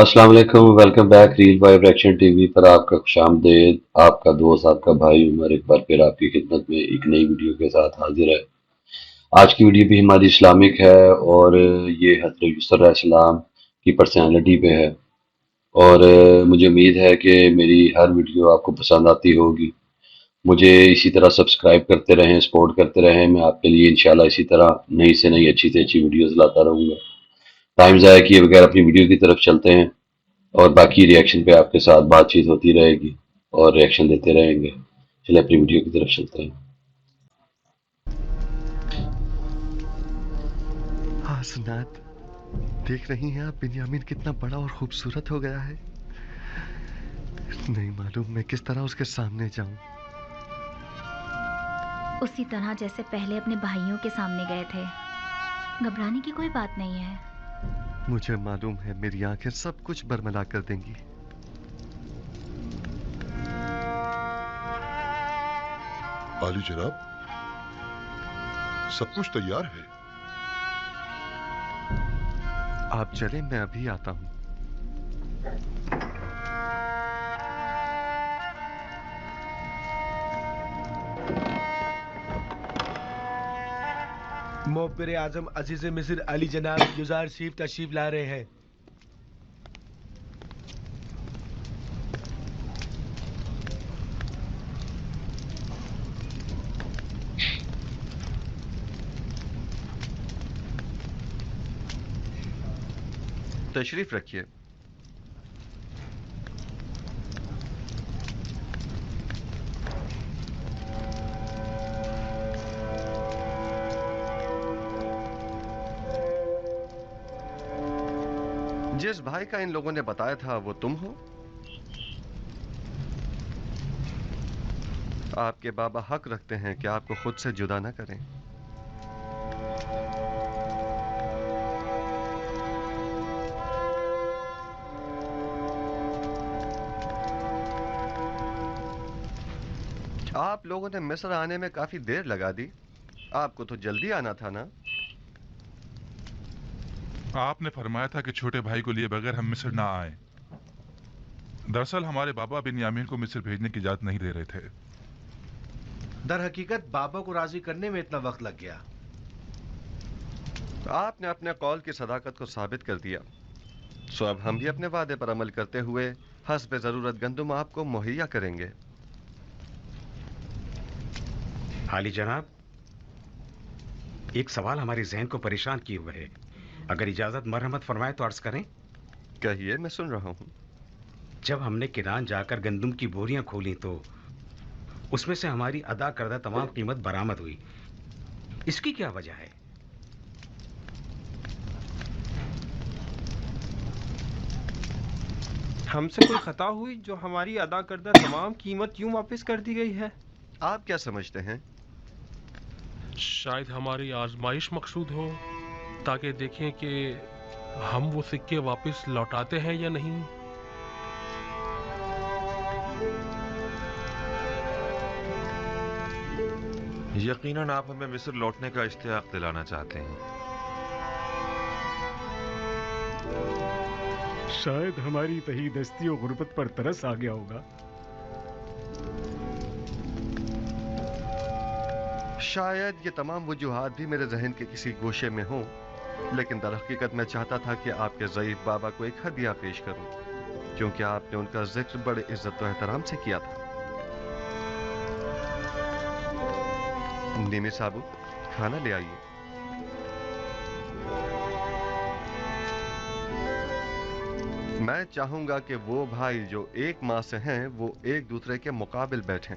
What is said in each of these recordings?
अस्सलाम वालेकुम। Welcome back reel by reaction TV पर आपका खुशामदीद। आपका दोस्त आपका भाई उमर एक बार फिर आपकी खिदमत में एक नई वीडियो के साथ हाजिर है। आज की वीडियो भी हमारी इस्लामिक है और ये हज़रत यूसुफ अलैहिस्सलाम की पर्सनालिटी पे है। और मुझे उम्मीद है कि मेरी हर वीडियो आपको पसंद आती होगी। मुझे इसी तरह सब्सक्राइब करते रहें, सपोर्ट करते रहें। मैं आपके लिए इंशाल्लाह इसी तरह नई से नई अच्छी से अच्छी वीडियोस लाता रहूँगा। टाइम ज़ाया किए बगैर अपनी वीडियो की तरफ चलते हैं और बाकी रिएक्शन पे आपके साथ बातचीत होती रहेगी और रिएक्शन देते रहेंगे। चलिए अपनी वीडियो की तरफ चलते हैं। हाँ सुनात, देख रही हैं आप बिन्यामीन कितना बड़ा और खूबसूरत हो गया है। नहीं मालूम मैं किस तरह उसके सामने जाऊं। उसी तरह जैसे पहले अपने भाइयों के सामने गए थे। घबराने की कोई बात नहीं है। मुझे मालूम है मेरी आंखें सब कुछ बरमला कर देंगी। आली जनाब, सब कुछ तैयार है। आप चले, मैं अभी आता हूं। मोहब्बर आजम अजीज मिस्र अली जनाब युजार शरीफ तशरीफ ला रहे हैं। तशरीफ रखिए। जिस भाई का इन लोगों ने बताया था वो तुम हो? आपके बाबा हक रखते हैं कि आपको खुद से जुदा न करें। आप लोगों ने मिस्र आने में काफी देर लगा दी। आपको तो जल्दी आना था ना। आपने फरमाया था कि छोटे भाई को लिए बगैर हम मिस्र ना आए। दरअसल हमारे बाबा बिन्यामीन को मिस्र भेजने की इजाजत नहीं दे रहे थे। दर हकीकत बाबा को राजी करने में इतना वक्त लग गया। आपने अपने कौल की सदाकत को साबित कर दिया। सो अब हम भी अपने वादे पर अमल करते हुए हस्ब ज़रूरत गंदुम आपको मुहैया करेंगे। हाली जनाब, एक सवाल हमारे जहन को परेशान किए हुए है। अगर इजाजत मरहमत फरमाए तो अर्ज करें। कहिए, मैं सुन रहा हूँ। जब हमने किरान जाकर गंदम की बोरियां खोली तो उसमें से हमारी अदा करदा तमाम कीमत बरामद हुई। इसकी क्या वजह है? हमसे कोई खता हुई जो हमारी अदा करदा तमाम कीमत यूं वापस कर दी गई है? आप क्या समझते हैं? शायद हमारी आजमाइश मकसूद हो, ताकि देखें कि हम वो सिक्के वापस लौटाते हैं या नहीं। यकीनन आप हमें मिस्र लौटने का इश्तियाक दिलाना चाहते हैं। शायद हमारी तही दस्ती और गुर्बत पर तरस आ गया होगा। शायद ये तमाम वजूहात भी मेरे जहन के किसी गोशे में हों, लेकिन दर हकीकत मैं चाहता था कि आपके ज़ईफ बाबा को एक हदिया पेश करूं, क्योंकि आपने उनका जिक्र बड़े इज्जत और एहतराम से किया था। निमी साबू, खाना ले आइए। मैं चाहूंगा कि वो भाई जो एक माँ से हैं वो एक दूसरे के मुकाबिल बैठें।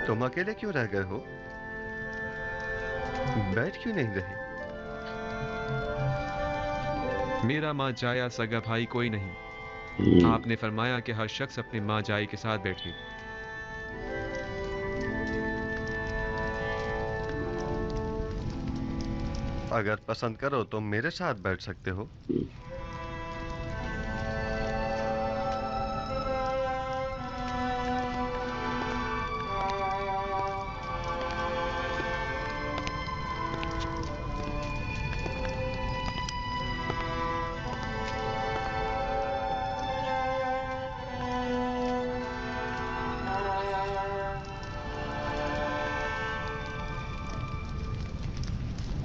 तुम अकेले क्यों रह गए हो? बैठ क्यों नहीं रहे? मेरा माँ जाया सगा भाई कोई नहीं। आपने फरमाया कि हर शख्स अपने माँ जाई के साथ बैठे। अगर पसंद करो तो मेरे साथ बैठ सकते हो।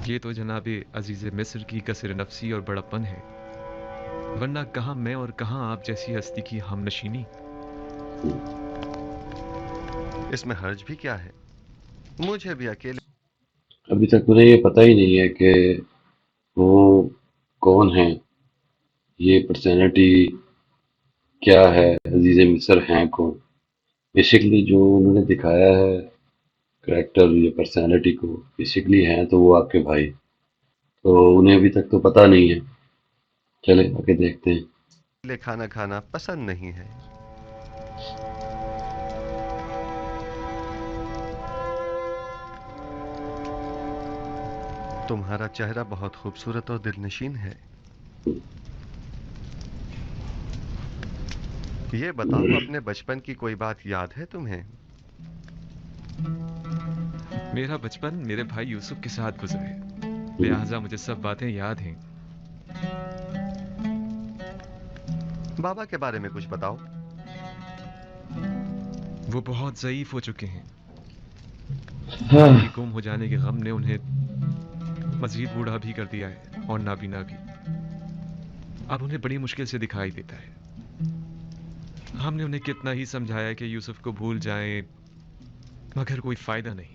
ये तो जनाबे अजीज मिस्र की कसर नफसी और बड़प्पन है, वरना कहाँ मैं और कहाँ आप जैसी हस्ती की हमनशीनी। इसमें हर्ज भी क्या है? मुझे भी अकेले। अभी तक मुझे ये पता ही नहीं है कि वो कौन है, ये पर्सनैलिटी क्या है, अजीज मिस्र हैं कौन। बेसिकली जो उन्होंने दिखाया है करेक्टर या पर्सनैलिटी को, बेसिकली हैं तो वो आपके भाई, तो उन्हें अभी तक तो पता नहीं है। चले आगे देखते हैं। खाना खाना पसंद नहीं है। तुम्हारा चेहरा बहुत खूबसूरत और दिलनशीन है। ये बताओ, अपने बचपन की कोई बात याद है तुम्हें? मेरा बचपन मेरे भाई यूसुफ के साथ गुजरे, लिहाजा मुझे सब बातें याद हैं। बाबा के बारे में कुछ बताओ। वो बहुत ज़ईफ हो चुके हैं। भाई के गुम हो जाने के गम ने उन्हें मजीद बूढ़ा भी कर दिया है और नाबीना भी। अब उन्हें बड़ी मुश्किल से दिखाई देता है। हमने उन्हें कितना ही समझाया कि यूसुफ को भूल जाएं, मगर कोई फायदा नहीं।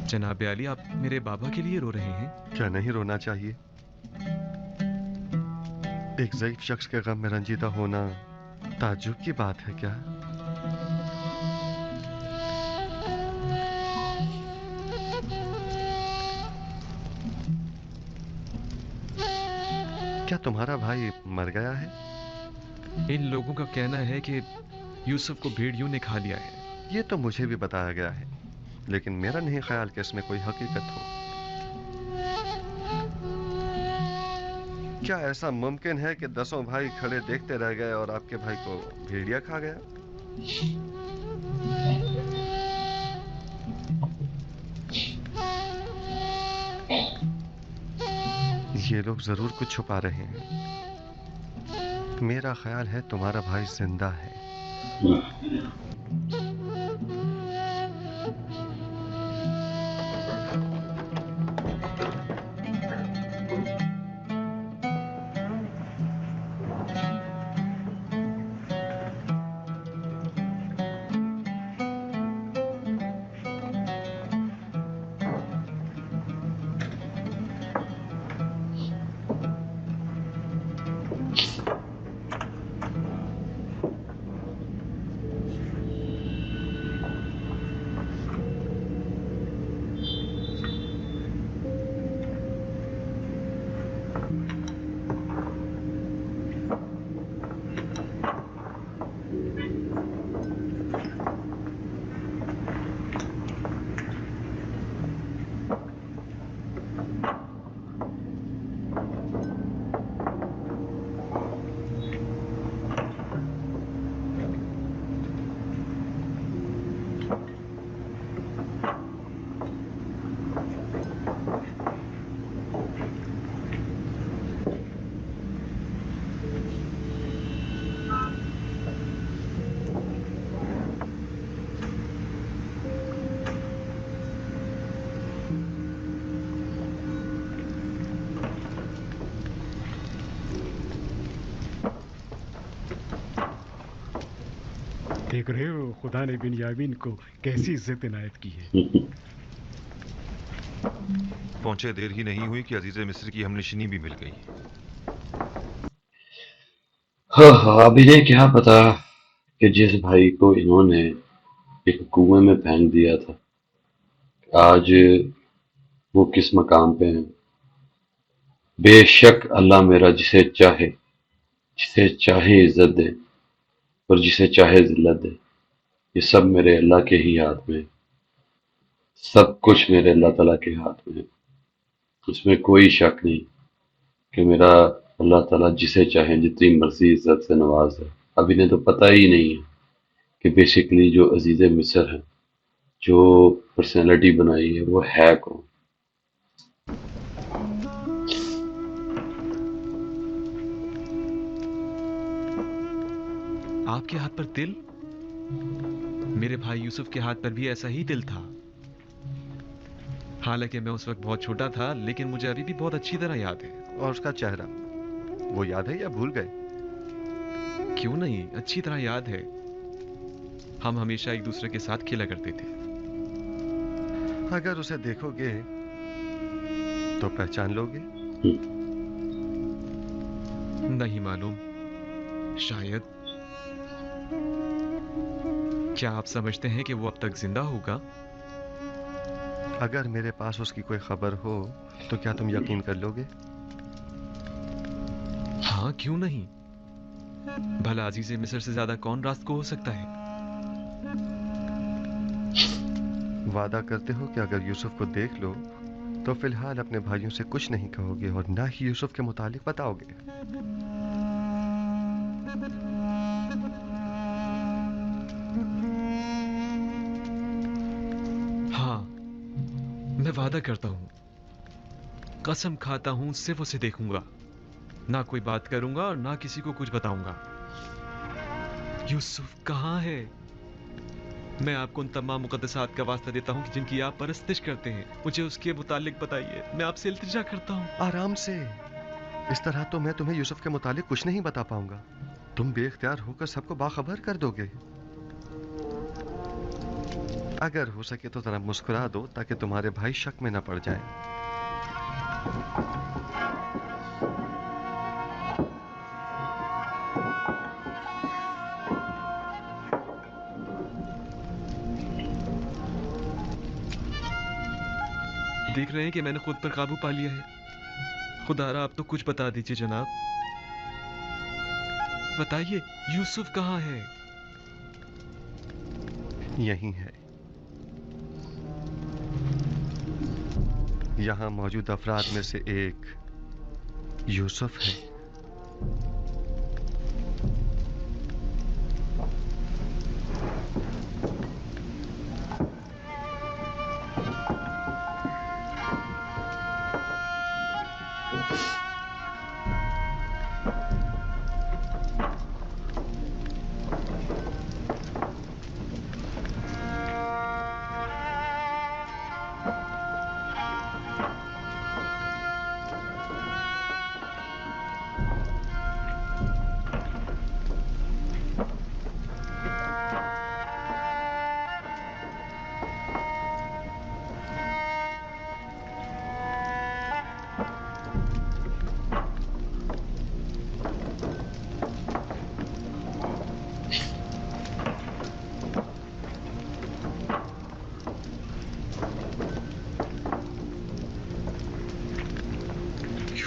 जनाब अली, आप मेरे बाबा के लिए रो रहे हैं? क्या नहीं रोना चाहिए? एक ज़ईफ शख्स के गम में रंजीदा होना ताज्जुब की बात है क्या? क्या तुम्हारा भाई मर गया है? इन लोगों का कहना है कि यूसुफ को भेड़ियों ने खा लिया है। ये तो मुझे भी बताया गया है, लेकिन मेरा नहीं ख्याल कि इसमें कोई हकीकत हो। क्या ऐसा मुमकिन है कि 10 भाई खड़े देखते रह गए और आपके भाई को भेड़िया खा गया? ये लोग जरूर कुछ छुपा रहे हैं। मेरा ख्याल है तुम्हारा भाई जिंदा है। देख रहे हो खुदा ने बिन्यामीन को कैसी इज्जत इनायत की है। पहुंचे देर ही नहीं हुई कि अजीज मिस्र की हमनशीनी भी मिल गई। ہاں اب انہیں کیا پتا کہ جس بھائی کو انہوں نے ایک کنویں میں پھینک دیا تھا آج وہ کس مقام پہ ہیں۔ بے شک اللہ میرا جسے چاہے عزت دے اور جسے چاہے ذلت دے، یہ سب میرے اللہ کے ہی ہاتھ میں ہے۔ سب کچھ میرے اللہ تعالیٰ کے ہاتھ میں ہے، اس میں کوئی شک نہیں کہ میرا اللہ تعالیٰ جسے چاہے جتنی مرضی عزت سے نواز ہے۔ اب انہیں تو پتہ ہی نہیں ہے کہ بیسیکلی جو عزیز مصر ہیں، جو پرسنالٹی بنائی ہے، وہ ہے کون۔ آپ کے ہاتھ پر دل؟ میرے بھائی یوسف کے ہاتھ پر بھی ایسا ہی دل تھا۔ حالانکہ میں اس وقت بہت چھوٹا تھا، لیکن مجھے ابھی بھی بہت اچھی طرح یاد ہے۔ اور اس کا چہرہ وہ یاد ہے یا بھول گئے؟ کیوں نہیں، اچھی طرح یاد ہے۔ ہم ہمیشہ ایک دوسرے کے ساتھ کھیلا کرتے تھے۔ اگر اسے دیکھو گے تو پہچان لو گے؟ نہیں معلوم، شاید۔ کیا آپ سمجھتے ہیں کہ وہ اب تک زندہ ہوگا؟ اگر میرے پاس اس کی کوئی خبر ہو تو کیا تم یقین کر لو گے؟ ہاں، کیوں نہیں؟ بھلا عزیز مصر سے زیادہ کون راست کو ہو سکتا ہے؟ وعدہ کرتے ہو کہ اگر یوسف کو دیکھ لو تو فی الحال اپنے بھائیوں سے کچھ نہیں کہو گے اور نہ ہی یوسف کے متعلق بتاؤ گے؟ ہاں، میں وعدہ کرتا ہوں، قسم کھاتا ہوں، صرف اسے دیکھوں گا، نہ کوئی بات کروں گا اور نہ کسی کو کچھ بتاؤں گا۔ یوسف کہاں ہے؟ میں آپ کو ان تمام مقدسات کا واسطہ دیتا ہوں کہ جن کی آپ پرستش کرتے ہیں، مجھے اس کے متعلق بتائیے، میں آپ سے التجا کرتا ہوں۔ آرام سے، اس طرح تو میں تمہیں یوسف کے متعلق کچھ نہیں بتا پاؤں گا۔ تم بے اختیار ہو کر سب کو باخبر کر دو گے۔ اگر ہو سکے تو ذرا مسکرا دو تاکہ تمہارے بھائی شک میں نہ پڑ جائیں۔ دیکھ رہے ہیں کہ میں نے خود پر قابو پا لیا ہے۔ خدا را آپ تو کچھ بتا دیجئے جناب، بتائیے یوسف کہاں ہے؟ یہی ہے، یہاں موجود افراد میں سے ایک یوسف ہے۔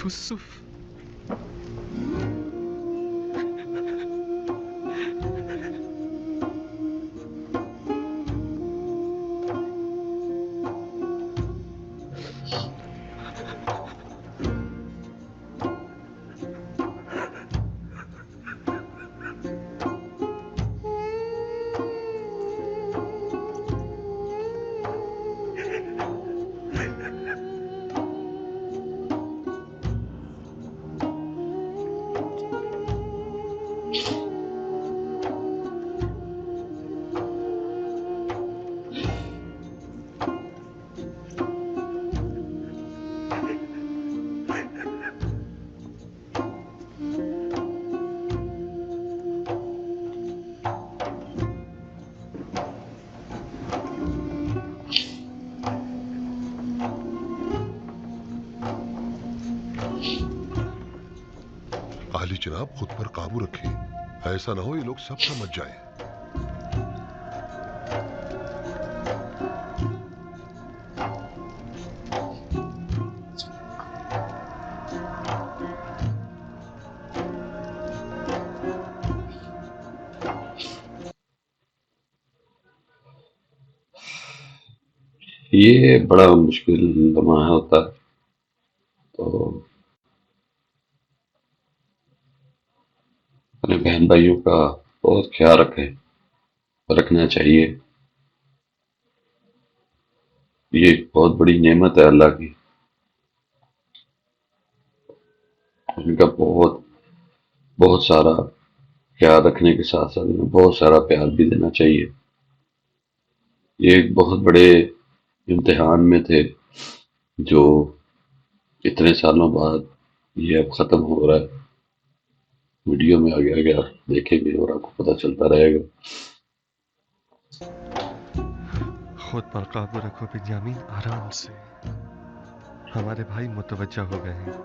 یوسف، आली जनाब खुद पर काबू रखें, ऐसा ना हो ये लोग सब समझ जाएं। ये बड़ा मुश्किल लम्हा होता है। तो अपने बहन भाइयों का बहुत ख्याल रखना चाहिए। ये एक बहुत बड़ी नेमत है अल्लाह की। इनका बहुत बहुत सारा ख्याल रखने के साथ साथ इन्हें बहुत सारा प्यार भी देना चाहिए। ये एक बहुत बड़े इम्तिहान में थे जो इतने सालों बाद ये अब ख़त्म हो रहा है। वीडियो में आगे आगे आप देखेंगे और आपको पता चलता रहेगा। खुद पर काबू रखो बिन्यामीन, आराम से। हमारे भाई मुतवज्जा हो गए हैं।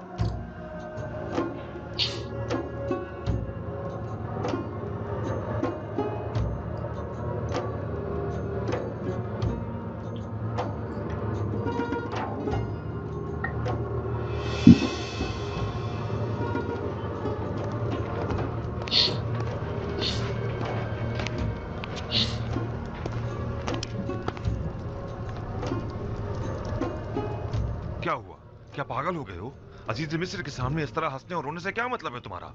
क्या हुआ? क्या पागल हो गए हो? अजीज मिस्र के सामने इस तरह हंसने और रोने से क्या मतलब है तुम्हारा?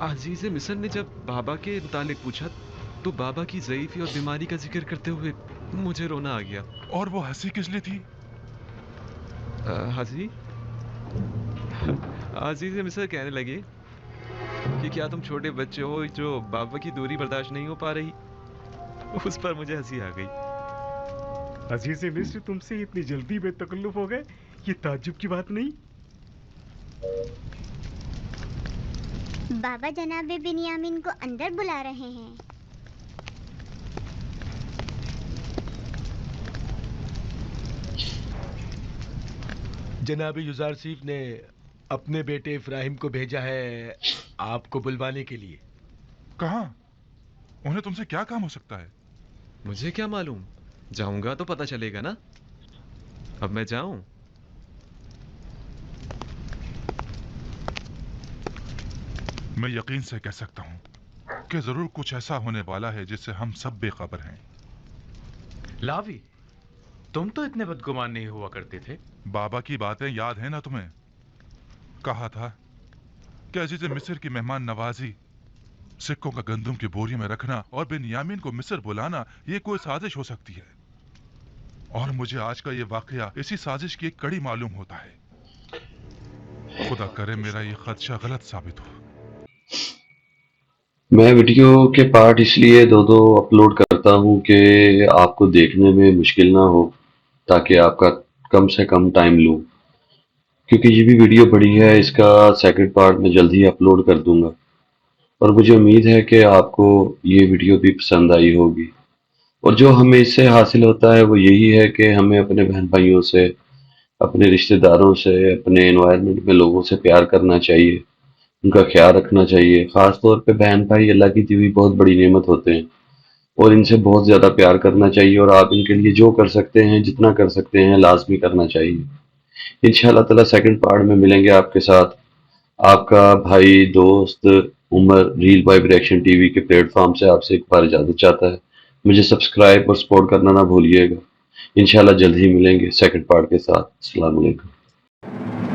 अजीज मिस्र ने जब बाबा के मुतालिक पूछा तो बाबा की ज़ईफ़ी और बीमारी का जिक्र करते हुए मुझे रोना आ गया। और वो हंसी किस लिए थी? हंसी? अजीज मिस्र कहने लगे कि क्या तुम छोटे बच्चे हो जो बाबा की दूरी बर्दाश्त नहीं हो पा रही। उस पर मुझे हंसी आ गई। अजीज मिस्र तुमसे इतनी जल्दी बेतकल्लुफ हो गए, ये ताज्जुब की बात नहीं। बाबा जनाब बिन्यामीन को अंदर बुला रहे हैं। जनाब युजारसीफ ने अपने बेटे इब्राहिम को भेजा है आपको बुलवाने के लिए। कहाँ? उन्हें तुमसे क्या काम हो सकता है? मुझे क्या मालूम, जाऊंगा तो पता चलेगा ना। अब मैं जाऊं? मैं यकीन से कह सकता हूं कि जरूर कुछ ऐसा होने वाला है जिससे हम सब बेखबर हैं। लावी, तुम तो इतने बदगुमान नहीं हुआ करते थे। बाबा की बातें याद है ना तुम्हें? कहा था कि अजीज मिस्र की मेहमान नवाजी, सिक्कों का गंदम की बोरियों में रखना और बिन्यामीन को मिस्र बुलाना ये कोई साजिश हो सकती है। और मुझे आज का ये वाकया इसी साजिश की एक कड़ी मालूम होता है। खुदा करे मेरा ये खदशा गलत साबित हो। मैं वीडियो के पार्ट इसलिए दो अपलोड करता हूं कि आपको देखने में मुश्किल ना हो, ताकि आपका कम से कम टाइम लूं। क्योंकि ये भी वीडियो बड़ी है, इसका सेकंड पार्ट मैं जल्द ही अपलोड कर दूंगा। और मुझे उम्मीद है कि आपको ये वीडियो भी पसंद आई होगी। और जो हमें इससे हासिल होता है वो यही है कि हमें अपने बहन भाइयों से, अपने रिश्तेदारों से, अपने एनवायरनमेंट में लोगों से प्यार करना चाहिए, उनका ख्याल रखना चाहिए। ख़ास तौर पे बहन भाई अल्लाह की दी हुई बहुत बड़ी नेमत होते हैं और इनसे बहुत ज़्यादा प्यार करना चाहिए। और आप इनके लिए जो कर सकते हैं, जितना कर सकते हैं, लाजमी करना चाहिए। इंशाअल्लाह ताला सेकंड पार्ट में मिलेंगे आपके साथ। आपका भाई दोस्त Umar reel vibe reaction TV के प्लेटफॉर्म से आपसे एक बार इजाज़त चाहता है। मुझे सब्सक्राइब और सपोर्ट करना ना भूलिएगा। इंशाअल्लाह जल्द ही मिलेंगे सेकंड पार्ट के साथ। अस्सलाम वालेकुम।